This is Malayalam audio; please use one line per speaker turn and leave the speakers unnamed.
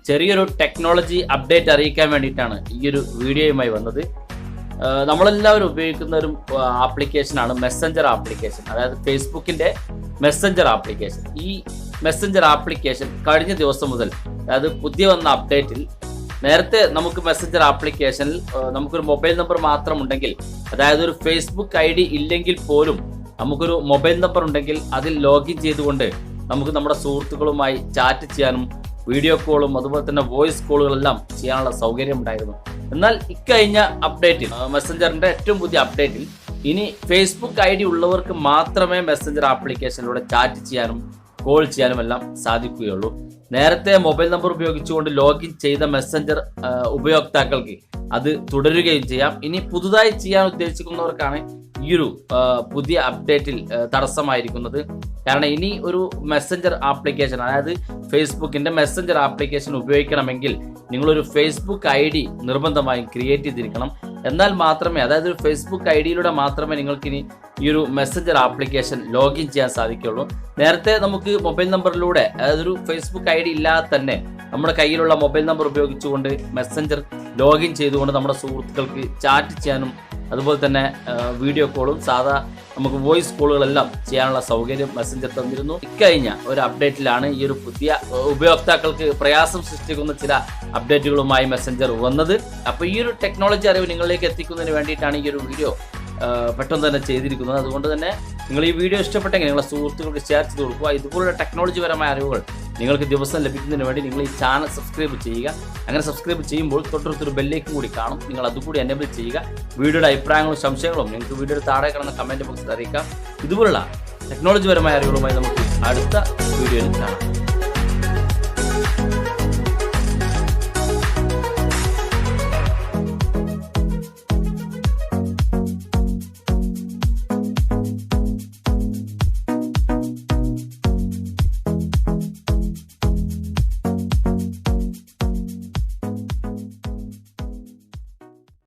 ചെറിയൊരു ടെക്നോളജി അപ്ഡേറ്റ് അറിയിക്കാൻ വേണ്ടിയിട്ടാണ് ഈ ഒരു വീഡിയോയുമായി വന്നത്. നമ്മളെല്ലാവരും ഉപയോഗിക്കുന്ന ഒരു ആപ്ലിക്കേഷനാണ് മെസ്സഞ്ചർ ആപ്ലിക്കേഷൻ, അതായത് ഫേസ്ബുക്കിൻ്റെ മെസ്സഞ്ചർ ആപ്ലിക്കേഷൻ. ഈ മെസ്സഞ്ചർ ആപ്ലിക്കേഷൻ കഴിഞ്ഞ ദിവസം മുതൽ, അതായത് പുതിയ വന്ന അപ്ഡേറ്റിൽ, നേരത്തെ നമുക്ക് മെസ്സഞ്ചർ ആപ്ലിക്കേഷനിൽ നമുക്കൊരു മൊബൈൽ നമ്പർ മാത്രം ഉണ്ടെങ്കിൽ, അതായത് ഒരു ഫേസ്ബുക്ക് ID ഇല്ലെങ്കിൽ പോലും നമുക്കൊരു മൊബൈൽ നമ്പർ ഉണ്ടെങ്കിൽ അതിൽ ലോഗിൻ ചെയ്തുകൊണ്ട് നമുക്ക് നമ്മുടെ സുഹൃത്തുക്കളുമായി ചാറ്റ് ചെയ്യാനും വീഡിയോ കോളും അതുപോലെ തന്നെ വോയിസ് കോളുകളെല്ലാം ചെയ്യാനുള്ള സൗകര്യം ഉണ്ടായിരുന്നു. എന്നാൽ ഇക്കഴിഞ്ഞ അപ്ഡേറ്റിൽ, മെസ്സഞ്ചറിന്റെ ഏറ്റവും പുതിയ അപ്ഡേറ്റിൽ, ഇനി ഫേസ്ബുക്ക് ID ഉള്ളവർക്ക് മാത്രമേ മെസ്സഞ്ചർ ആപ്ലിക്കേഷനിലൂടെ ചാറ്റ് ചെയ്യാനും കോൾ ചെയ്യാനും എല്ലാം സാധിക്കുകയുള്ളൂ. നേരത്തെ മൊബൈൽ നമ്പർ ഉപയോഗിച്ചുകൊണ്ട് ലോഗിൻ ചെയ്ത മെസ്സഞ്ചർ ഉപയോക്താക്കൾക്ക് അത് തുടരുകയും ചെയ്യാം. ഇനി പുതുതായി ചെയ്യാൻ ഉദ്ദേശിക്കുന്നവർക്കാണ് ഈ ഒരു പുതിയ അപ്ഡേറ്റിൽ തടസ്സമായിരിക്കുന്നത്. കാരണം ഇനി ഒരു മെസ്സഞ്ചർ ആപ്ലിക്കേഷൻ, അതായത് ഫേസ്ബുക്കിന്റെ മെസ്സഞ്ചർ ആപ്ലിക്കേഷൻ ഉപയോഗിക്കണമെങ്കിൽ നിങ്ങളൊരു ഫേസ്ബുക്ക് ID നിർബന്ധമായും ക്രിയേറ്റ് ചെയ്തിരിക്കണം. എന്നാൽ മാത്രമേ, അതായത് ഒരു ഫേസ്ബുക്ക് IDയിലൂടെ മാത്രമേ നിങ്ങൾക്കിനി ഈ ഒരു മെസ്സഞ്ചർ ആപ്ലിക്കേഷൻ ലോഗിൻ ചെയ്യാൻ സാധിക്കുകയുള്ളൂ. നേരത്തെ നമുക്ക് മൊബൈൽ നമ്പറിലൂടെ, അതായത് ഒരു ഫേസ്ബുക്ക് ID ഇല്ലാതെ തന്നെ നമ്മുടെ കയ്യിലുള്ള മൊബൈൽ നമ്പർ ഉപയോഗിച്ചുകൊണ്ട് മെസ്സഞ്ചർ ലോഗിൻ ചെയ്തുകൊണ്ട് നമ്മുടെ സുഹൃത്തുക്കൾക്ക് ചാറ്റ് ചെയ്യാനും അതുപോലെ തന്നെ വീഡിയോ കോളും സാധാ നമുക്ക് വോയിസ് കോളുകളെല്ലാം ചെയ്യാനുള്ള സൗകര്യം മെസ്സഞ്ചർ തന്നിരുന്നു. ഇക്കഴിഞ്ഞ ഒരു അപ്ഡേറ്റിലാണ് ഈ ഒരു പുതിയ ഉപയോക്താക്കൾക്ക് പ്രയാസം സൃഷ്ടിക്കുന്ന ചില അപ്ഡേറ്റുകളുമായി മെസ്സഞ്ചർ വന്നത്. അപ്പോൾ ഈ ഒരു ടെക്നോളജി അറിവ് നിങ്ങളിലേക്ക് എത്തിക്കുന്നതിന് വേണ്ടിയിട്ടാണ് ഈ ഒരു വീഡിയോ പെട്ടെന്ന് തന്നെ ചെയ്തിരിക്കുന്നത്. അതുകൊണ്ട് തന്നെ നിങ്ങൾ ഈ വീഡിയോ ഇഷ്ടപ്പെട്ടെങ്കിൽ നിങ്ങളുടെ സുഹൃത്തുക്കൾക്ക് ഷെയർ ചെയ്ത് കൊടുക്കുക. ഇതുപോലുള്ള ടെക്നോളജിപരമായ അറിവുകൾ നിങ്ങൾക്ക് ദിവസം ലഭിക്കുന്നതിന് വേണ്ടി നിങ്ങൾ ഈ ചാനൽ സബ്സ്ക്രൈബ് ചെയ്യുക. അങ്ങനെ സബ്സ്ക്രൈബ് ചെയ്യുമ്പോൾ തൊട്ടടുത്തൊരു ബെല്ലേക്കും കൂടി കാണും, നിങ്ങൾ അതുകൂടി എനേബിൾ ചെയ്യുക. വീഡിയോയുടെ അഭിപ്രായങ്ങളും സംശയങ്ങളും നിങ്ങൾക്ക് വീഡിയോയുടെ താഴെ കിടന്ന കമൻറ്റ് ബോക്സിൽ അറിയിക്കാം. ഇതുപോലുള്ള ടെക്നോളജിപരമായ അറിവുകളുമായി നമുക്ക് അടുത്ത വീഡിയോയിൽ കാണാം.